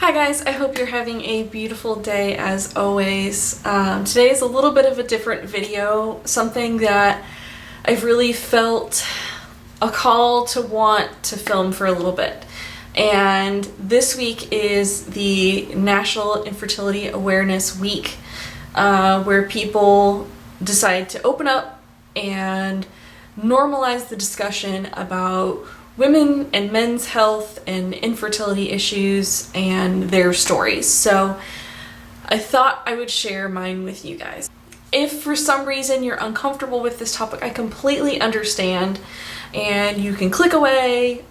Hi guys, I hope you're having a beautiful day as always. Today is a little bit of a different video, something that I've really felt a call to want to film for a little bit. And this week is the National Infertility Awareness Week, where people decide to open up and normalize the discussion about women and men's health and infertility issues and their stories. So I thought I would share mine with you guys. If for some reason you're uncomfortable with this topic, I completely understand, and you can click away.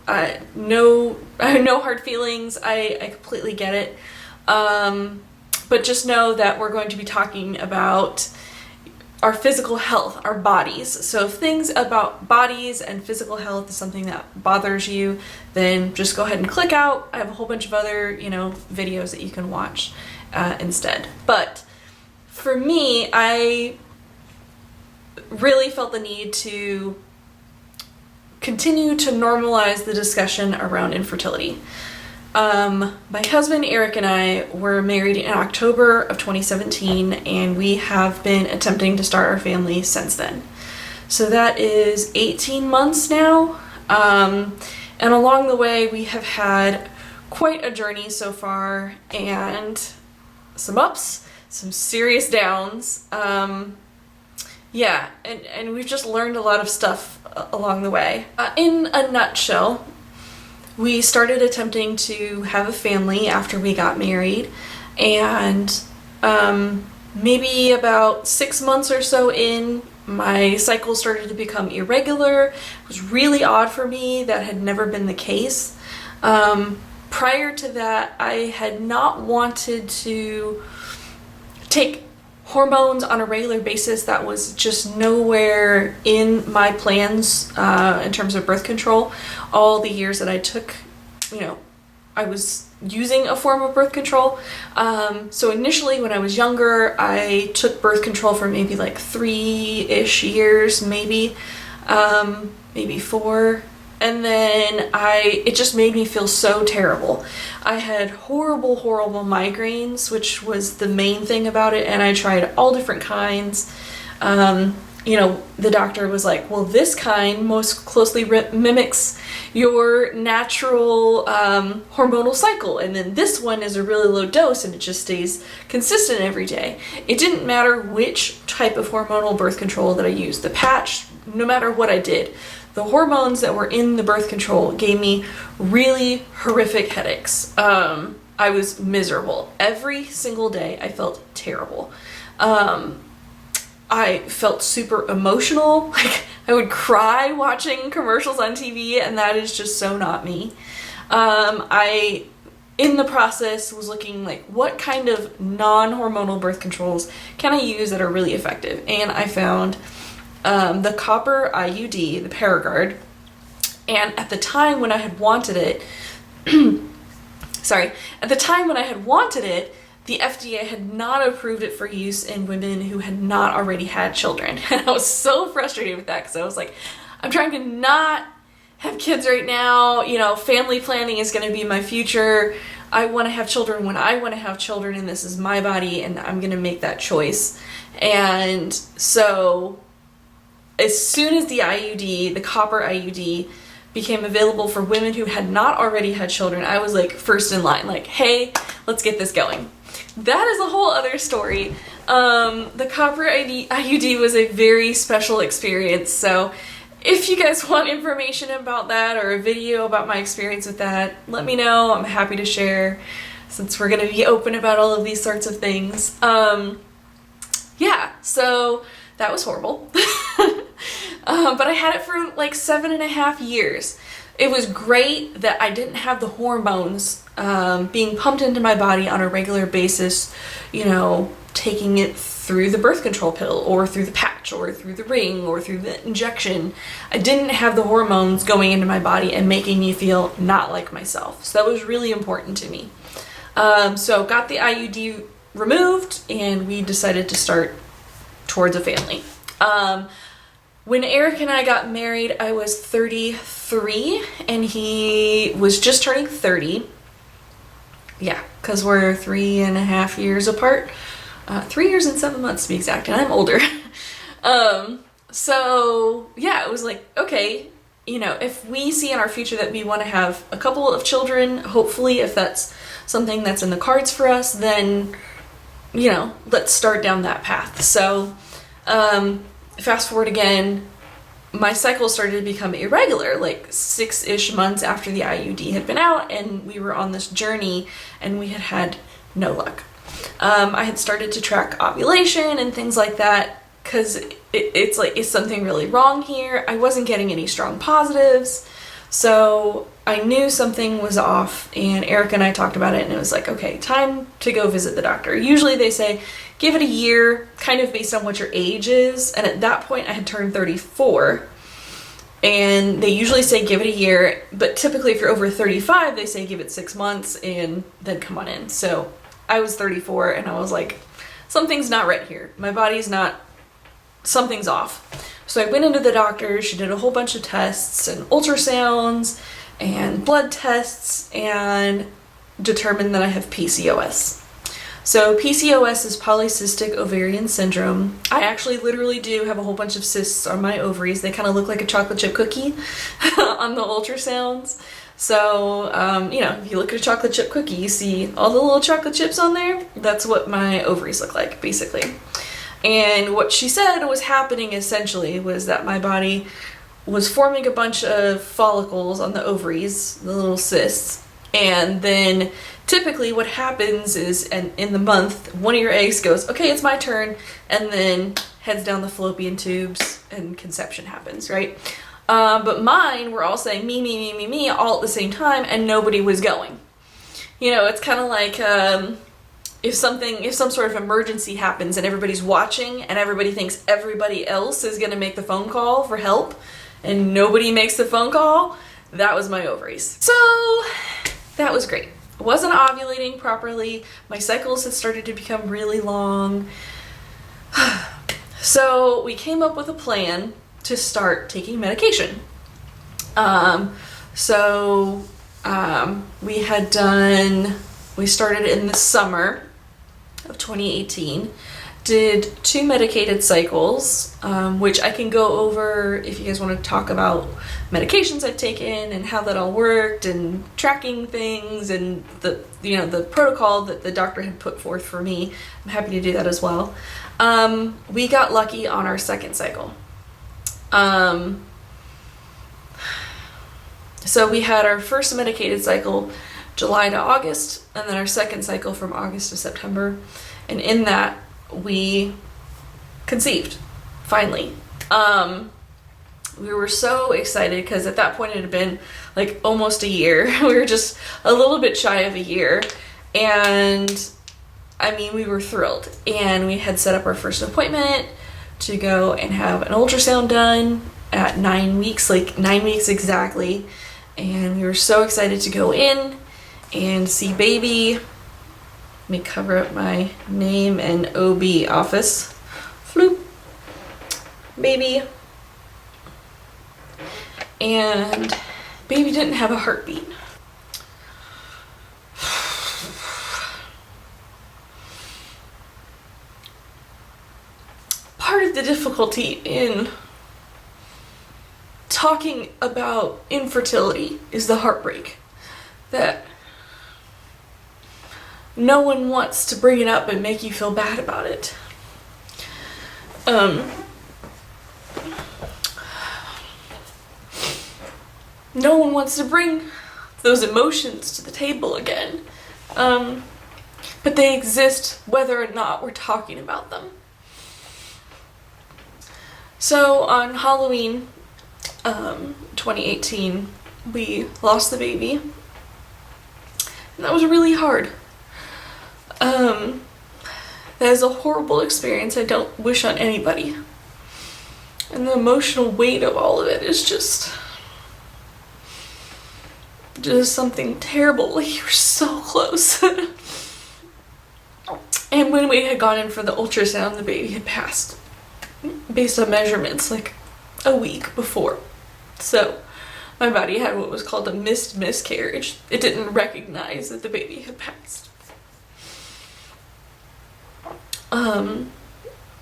No hard feelings. I completely get it. But just know that we're going to be talking about our physical health, our bodies. So if things about bodies and physical health is something that bothers you, then just go ahead and click out. I have a whole bunch of other, videos that you can watch instead. But for me, I really felt the need to continue to normalize the discussion around infertility. My husband Eric and I were married in October of 2017, and we have been attempting to start our family since then. So that is 18 months now, and along the way we have had quite a journey so far, and some ups, some serious downs. Yeah, and we've just learned a lot of stuff along the way. In a nutshell, we started attempting to have a family after we got married, and maybe about 6 months or so in, my cycle started to become irregular. It was really odd for me. That had never been the case. Prior to that, I had not wanted to take hormones on a regular basis. That was just nowhere in my plans in terms of birth control. All the years that I took, I was using a form of birth control. So initially when I was younger, I took birth control for maybe like 3-ish years, maybe 4. And then it just made me feel so terrible. I had horrible migraines, which was the main thing about it, and I tried all different kinds. The doctor was like, well, this kind most closely mimics your natural hormonal cycle, and then this one is a really low dose and it just stays consistent every day. It didn't matter which type of hormonal birth control that I used, the patch, no matter what I did. The hormones that were in the birth control gave me really horrific headaches. I was miserable. Every single day I felt terrible. I felt super emotional. Like, I would cry watching commercials on TV, and that is just so not me. I, in the process, was looking like, what kind of non-hormonal birth controls can I use that are really effective? And I found the copper IUD, the Paragard, and at the time when I had wanted it, the FDA had not approved it for use in women who had not already had children. And I was so frustrated with that because I was like, I'm trying to not have kids right now. Family planning is going to be my future. I want to have children when I want to have children, and this is my body, and I'm going to make that choice. And so as soon as the IUD, the copper IUD, became available for women who had not already had children, I was like first in line, like, hey, let's get this going. That is a whole other story. The copper IUD was a very special experience, so if you guys want information about that or a video about my experience with that, let me know. I'm happy to share, since we're going to be open about all of these sorts of things. Yeah, so that was horrible. But I had it for like 7.5 years. It was great that I didn't have the hormones being pumped into my body on a regular basis, taking it through the birth control pill or through the patch or through the ring or through the injection. I didn't have the hormones going into my body and making me feel not like myself. So that was really important to me. So got the IUD removed, and we decided to start towards a family. When Eric and I got married, I was 33 and he was just turning 30. Yeah, because we're 3.5 years apart. 3 years and 7 months to be exact, and I'm older. So yeah, it was like, okay, you know, if we see in our future that we want to have a couple of children, hopefully if that's something that's in the cards for us, then, you know, let's start down that path. So fast forward again, my cycle started to become irregular, like 6-ish months after the IUD had been out, and we were on this journey and we had no luck. I had started to track ovulation and things like that because it's like, is something really wrong here? I wasn't getting any strong positives, so I knew something was off, and Erica and I talked about it, and it was like, okay, time to go visit the doctor. Usually they say give it a year, kind of based on what your age is, and at that point I had turned 34, and they usually say give it a year, but typically if you're over 35 they say give it 6 months and then come on in. So I was 34 and I was like, something's not right here. My body's not, something's off. So I went into the doctor, she did a whole bunch of tests and ultrasounds and blood tests and determined that I have PCOS. So PCOS is polycystic ovarian syndrome. I actually literally do have a whole bunch of cysts on my ovaries. They kind of look like a chocolate chip cookie on the ultrasounds. So, you know, if you look at a chocolate chip cookie, you see all the little chocolate chips on there. That's what my ovaries look like, basically. And what she said was happening essentially was that my body was forming a bunch of follicles on the ovaries, the little cysts, and then typically what happens is, and in the month, one of your eggs goes, okay, it's my turn, and then heads down the fallopian tubes and conception happens, right? But mine were all saying me, me, me, me, me all at the same time, and nobody was going. You know, it's kind of like if some sort of emergency happens and everybody's watching and everybody thinks everybody else is gonna make the phone call for help and nobody makes the phone call, that was my ovaries. So that was great. I wasn't ovulating properly. My cycles had started to become really long. So we came up with a plan to start taking medication. We started in the summer of 2018, did 2 medicated cycles, which I can go over if you guys want to talk about medications I've taken and how that all worked and tracking things and the protocol that the doctor had put forth for me. I'm happy to do that as well. We got lucky on our second cycle. So we had our first medicated cycle July to August, and then our second cycle from August to September, and in that we conceived, finally. We were so excited because at that point it had been like almost a year. We were just a little bit shy of a year, and I mean, we were thrilled, and we had set up our first appointment to go and have an ultrasound done at 9 weeks, like 9 weeks exactly, and we were so excited to go in and see baby. Let me cover up my name and OB office. Floop. Baby. And baby didn't have a heartbeat. Part of the difficulty in talking about infertility is the heartbreak. That no one wants to bring it up and make you feel bad about it. No one wants to bring those emotions to the table again. But they exist whether or not we're talking about them. So on Halloween 2018, we lost the baby. And that was really hard. That is a horrible experience I don't wish on anybody. And the emotional weight of all of it is just something terrible. Like, you were so close. And when we had gone in for the ultrasound, the baby had passed, based on measurements, like a week before. So my body had what was called a missed miscarriage. It didn't recognize that the baby had passed.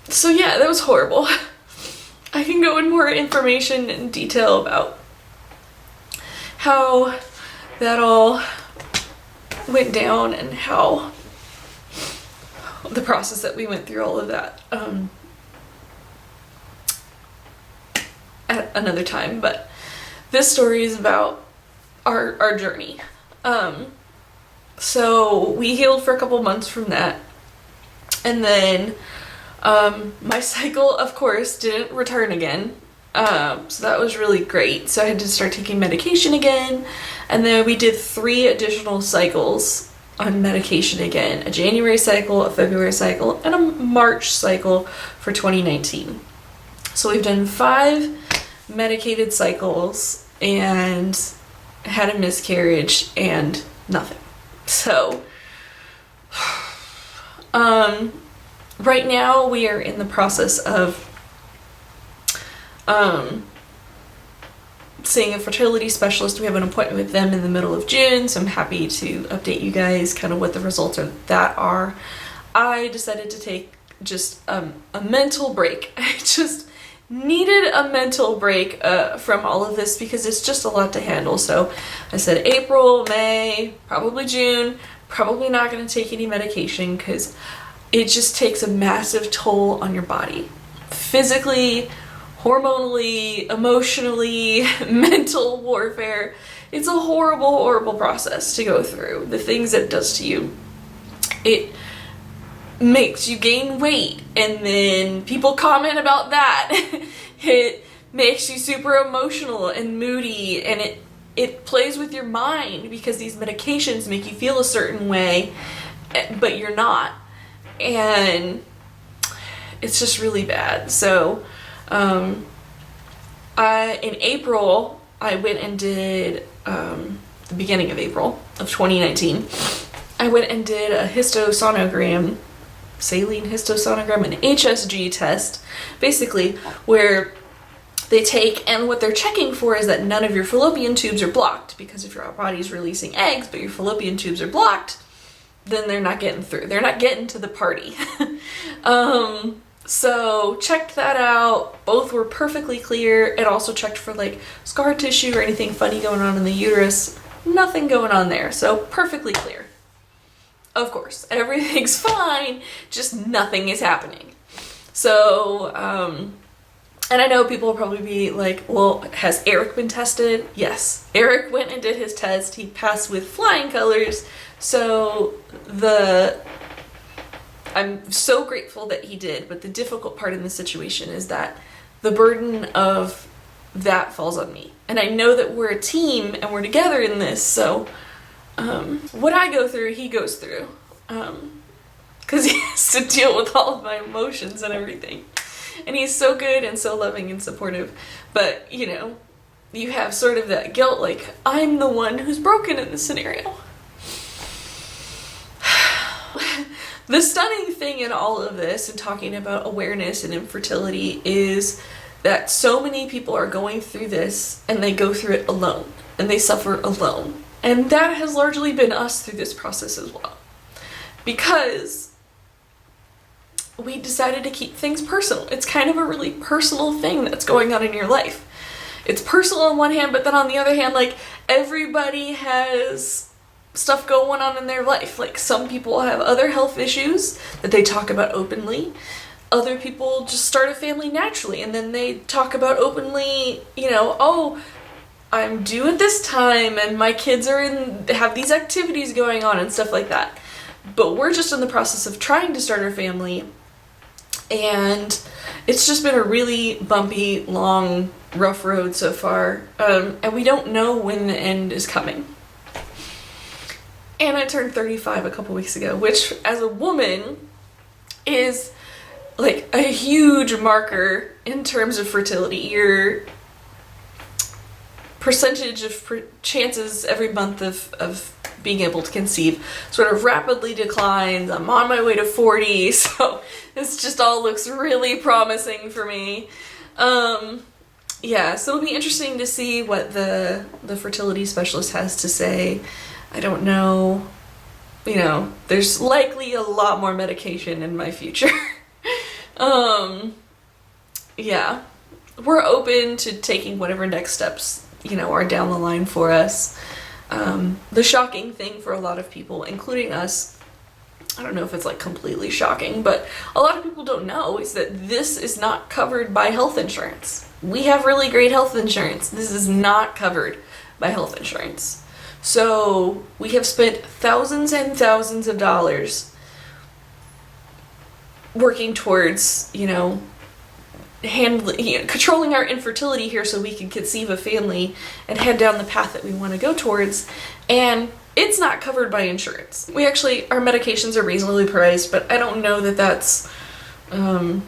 So yeah, that was horrible. I can go in more information and detail about how that all went down and how the process that we went through, all of that, at another time. But this story is about our journey. So we healed for a couple months from that, and then my cycle, of course, didn't return again. So that was really great. So I had to start taking medication again, and then we did 3 additional cycles on medication again: a January cycle, a February cycle, and a March cycle for 2019. So we've done 5 medicated cycles and had a miscarriage and nothing. So right now we are in the process of seeing a fertility specialist. We have an appointment with them in the middle of June, so I'm happy to update you guys kind of what the results of that are. I decided to take just a mental break. I just needed a mental break from all of this because it's just a lot to handle. So I said April, May, probably June, probably not going to take any medication because it just takes a massive toll on your body. Physically, hormonally, emotionally, mental warfare. It's a horrible, horrible process to go through. The things that it does to you. It makes you gain weight, and then people comment about that. It makes you super emotional and moody, and it plays with your mind because these medications make you feel a certain way, but you're not. And it's just really bad. So in April, I went and did, the beginning of April of 2019, I went and did a histosonogram, saline histosonogram, an HSG test, basically, where they take, and what they're checking for is that none of your fallopian tubes are blocked, because if your body's releasing eggs, but your fallopian tubes are blocked, then they're not getting through. They're not getting to the party. So checked that out. Both were perfectly clear. It also checked for like scar tissue or anything funny going on in the uterus. Nothing going on there. So perfectly clear. Of course, everything's fine, just nothing is happening. So, and I know people will probably be like, well, has Eric been tested? Yes. Eric went and did his test. He passed with flying colors. So I'm so grateful that he did, but the difficult part in this situation is that the burden of that falls on me. And I know that we're a team and we're together in this, so what I go through, he goes through. Because he has to deal with all of my emotions and everything. And he's so good and so loving and supportive. But, you know, you have sort of that guilt, like, I'm the one who's broken in this scenario. The stunning thing in all of this, and talking about awareness and infertility, is that so many people are going through this and they go through it alone and they suffer alone. And that has largely been us through this process as well. Because we decided to keep things personal. It's kind of a really personal thing that's going on in your life. It's personal on one hand, but then on the other hand, like, everybody has stuff going on in their life. Like, some people have other health issues that they talk about openly. Other people just start a family naturally, and then they talk about openly, you know, oh, I'm due at this time and my kids have these activities going on and stuff like that. But we're just in the process of trying to start our family, and it's just been a really bumpy, long, rough road so far, and we don't know when the end is coming. And I turned 35 a couple weeks ago, which as a woman is like a huge marker in terms of fertility. Your percentage of chances every month of being able to conceive sort of rapidly declines. I'm on my way to 40, so this just all looks really promising for me. yeah, so it'll be interesting to see what the fertility specialist has to say. I don't know. You know, there's likely a lot more medication in my future. Yeah, we're open to taking whatever next steps, you know, are down the line for us. The shocking thing for a lot of people, including us, I don't know if it's like completely shocking, but a lot of people don't know is that this is not covered by health insurance. We have really great health insurance. This is not covered by health insurance. So we have spent thousands and thousands of dollars working towards, you know, controlling our infertility here so we can conceive a family and head down the path that we want to go towards, and it's not covered by insurance. We actually, our medications are reasonably priced, but I don't know that that's, I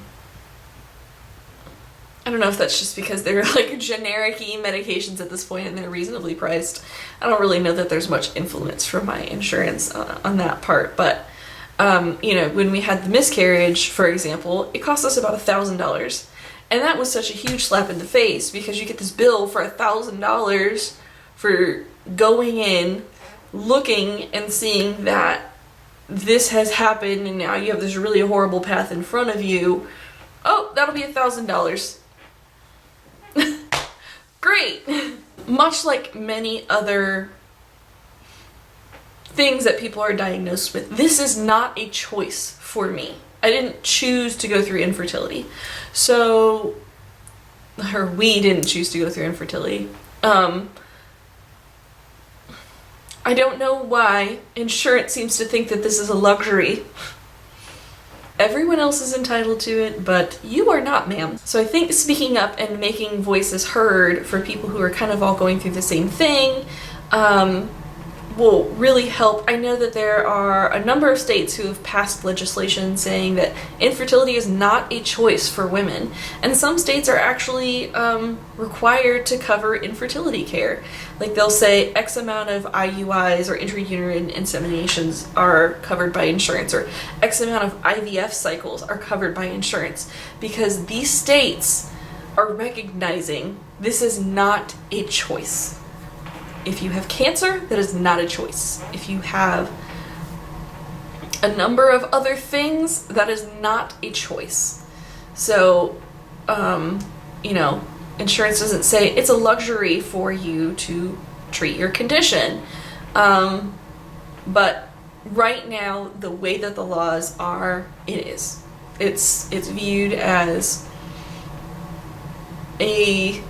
don't know if that's just because they're like generic-y medications at this point and they're reasonably priced. I don't really know that there's much influence from my insurance on that part, but you know, when we had the miscarriage, for example, it cost us about $1,000. And that was such a huge slap in the face because you get this bill for $1,000 for going in, looking and seeing that this has happened and now you have this really horrible path in front of you. Oh, that'll be $1,000. Great! Much like many other things that people are diagnosed with, this is not a choice for me. I didn't choose to go through infertility. So, or we didn't choose to go through infertility. I don't know why insurance seems to think that this is a luxury. Everyone else is entitled to it, but you are not, ma'am. So I think speaking up and making voices heard for people who are kind of all going through the same thing, will really help. I know that there are a number of states who have passed legislation saying that infertility is not a choice for women, and some states are actually required to cover infertility care. Like they'll say X amount of IUIs or intrauterine inseminations are covered by insurance, or X amount of IVF cycles are covered by insurance, because these states are recognizing this is not a choice. If you have cancer, that is not a choice. If you have a number of other things, that is not a choice. So, you know, insurance doesn't say it's a luxury for you to treat your condition. But right now, the way that the laws are, it is. It's viewed as a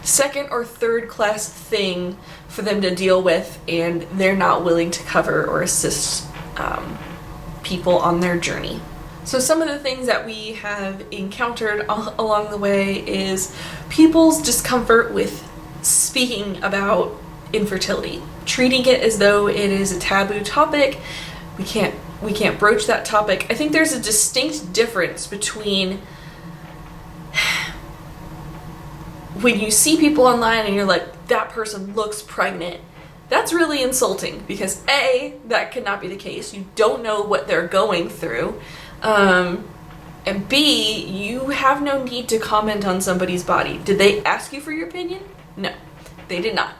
second or third class thing for them to deal with, and they're not willing to cover or assist people on their journey. So some of the things that we have encountered along the way is people's discomfort with speaking about infertility, treating it as though it is a taboo topic. We can't broach that topic. I think there's a distinct difference between when you see people online and you're like, that person looks pregnant. That's really insulting because A, that could not be the case. You don't know what they're going through. And B, you have no need to comment on somebody's body. Did they ask you for your opinion? No, they did not.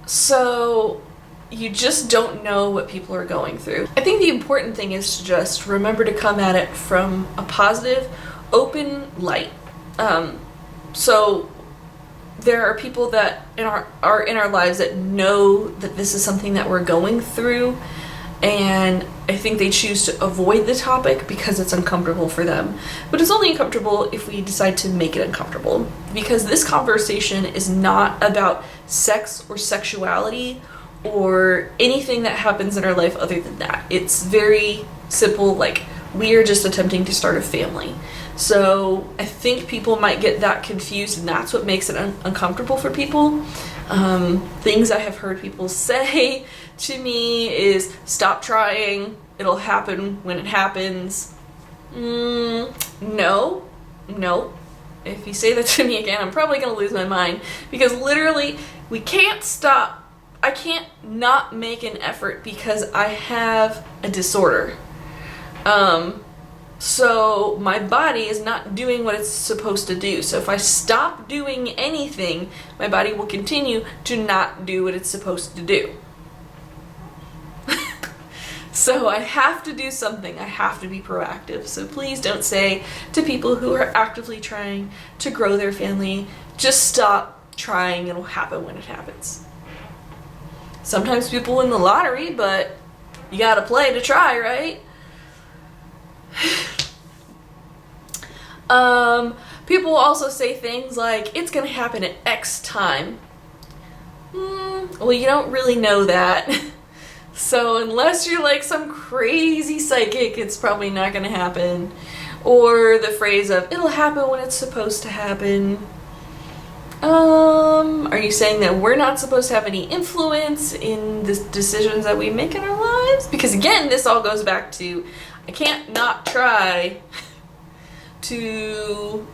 So you just don't know what people are going through. I think the important thing is to just remember to come at it from a positive, open light. So there are people that are in our lives that know that this is something that we're going through, and I think they choose to avoid the topic because it's uncomfortable for them. But it's only uncomfortable if we decide to make it uncomfortable, because this conversation is not about sex or sexuality or anything that happens in our life other than that. It's very simple, like we are just attempting to start a family. So I think people might get that confused, and that's what makes it uncomfortable for people. Things I have heard people say to me is, stop trying, it'll happen when it happens. No. If you say that to me again, I'm probably going to lose my mind, because literally we can't stop. I can't not make an effort because I have a disorder. So my body is not doing what it's supposed to do. So if I stop doing anything, my body will continue to not do what it's supposed to do. So I have to do something. I have to be proactive. So please don't say to people who are actively trying to grow their family, just stop trying. It'll happen when it happens. Sometimes people win the lottery, but you gotta play to try, right? People also say things like, it's gonna happen at X time. Well, you don't really know that. So unless you're like some crazy psychic, it's probably not gonna happen. Or the phrase of, it'll happen when it's supposed to happen. Are you saying that we're not supposed to have any influence in the decisions that we make in our lives? Because again, this all goes back to, I can't not try to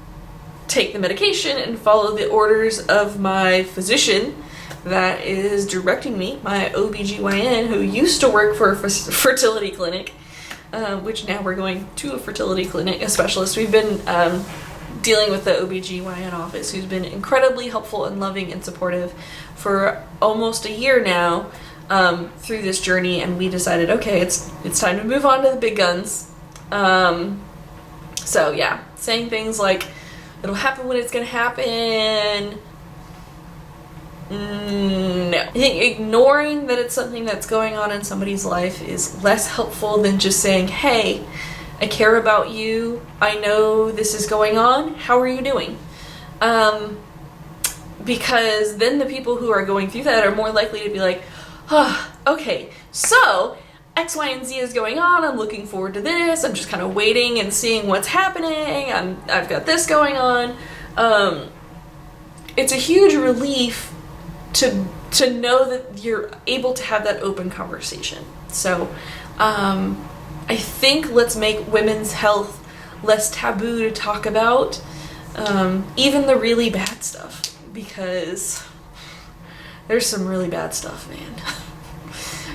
take the medication and follow the orders of my physician that is directing me, my OBGYN, who used to work for a fertility clinic, which now we're going to a fertility clinic, a specialist. We've been dealing with the OBGYN office, who's been incredibly helpful and loving and supportive for almost a year now through this journey, and we decided, okay, it's time to move on to the big guns. So yeah, saying things like, it'll happen when it's gonna happen. No. I think ignoring that it's something that's going on in somebody's life is less helpful than just saying, hey, I care about you. I know this is going on. How are you doing? Because then the people who are going through that are more likely to be like, oh, okay, so X, Y, and Z is going on. I'm looking forward to this. I'm just kind of waiting and seeing what's happening. I've got this going on. It's a huge relief to know that you're able to have that open conversation. So I think let's make women's health less taboo to talk about, even the really bad stuff, because there's some really bad stuff, man.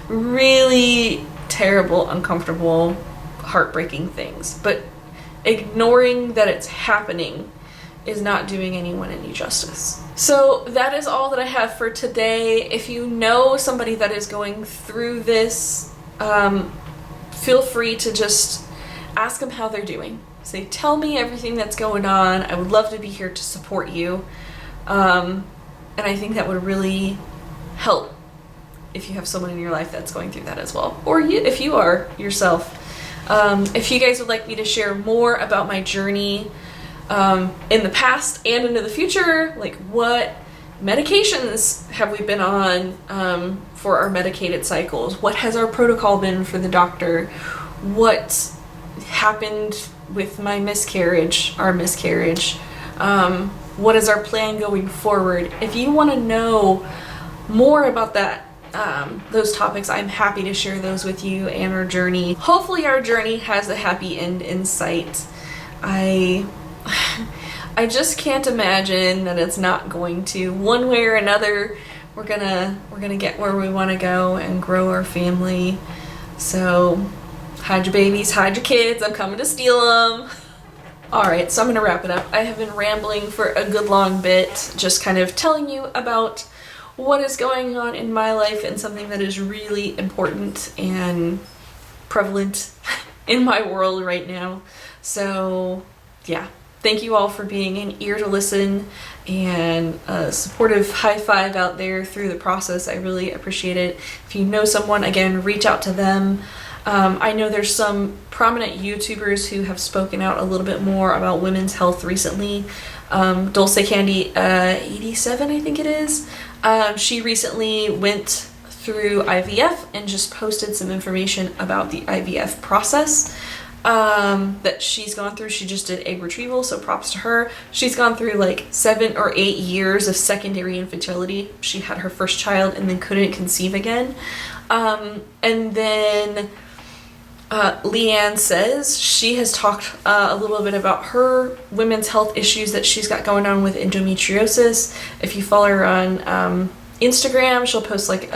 Really terrible, uncomfortable, heartbreaking things. But ignoring that it's happening is not doing anyone any justice. So that is all that I have for today. If you know somebody that is going through this, feel free to just ask them how they're doing. Say, tell me everything that's going on. I would love to be here to support you. And I think that would really help if you have someone in your life that's going through that as well. Or if you are yourself. If you guys would like me to share more about my journey in the past and into the future, like what medications have we been on for our medicated cycles? What has our protocol been for the doctor? What happened with my miscarriage, our miscarriage? What is our plan going forward? If you want to know more about that, those topics, I'm happy to share those with you and our journey. Hopefully our journey has a happy end in sight. I just can't imagine that it's not going to. One way or another, we're gonna get where we want to go and grow our family. So hide your babies, hide your kids. I'm coming to steal them. Alright, so I'm gonna wrap it up. I have been rambling for a good long bit, just kind of telling you about what is going on in my life and something that is really important and prevalent in my world right now. So yeah, thank you all for being an ear to listen and a supportive high five out there through the process. I really appreciate it. If you know someone, again, reach out to them. I know there's some prominent YouTubers who have spoken out a little bit more about women's health recently. Dulce Candy 87, I think it is. She recently went through IVF and just posted some information about the IVF process that she's gone through. She just did egg retrieval, so props to her. She's gone through like 7 or 8 years of secondary infertility. She had her first child and then couldn't conceive again. And then Leanne says she has talked a little bit about her women's health issues that she's got going on with endometriosis. If you follow her on Instagram, she'll post like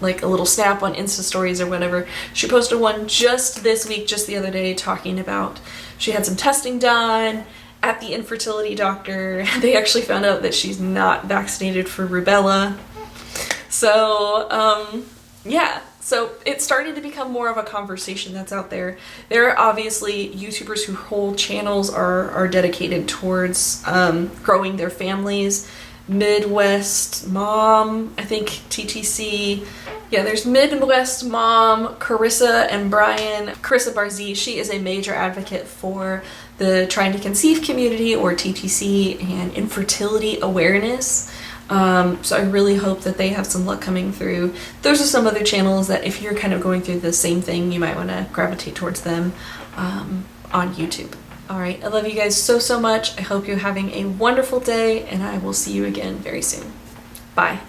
like a little snap on Insta stories or whatever. She posted one just this week, just the other day, talking about she had some testing done at the infertility doctor. They actually found out that she's not vaccinated for rubella. So, yeah. So it's starting to become more of a conversation that's out there. There are obviously YouTubers whose whole channels are dedicated towards growing their families. Midwest Mom, I think TTC. Yeah, there's Midwest Mom, Carissa and Brian. Carissa Barzee, she is a major advocate for the trying to conceive community, or TTC, and infertility awareness. So I really hope that they have some luck coming through. Those are some other channels that if you're kind of going through the same thing, you might want to gravitate towards them on YouTube. Alright, I love you guys so, so much. I hope you're having a wonderful day, and I will see you again very soon. Bye.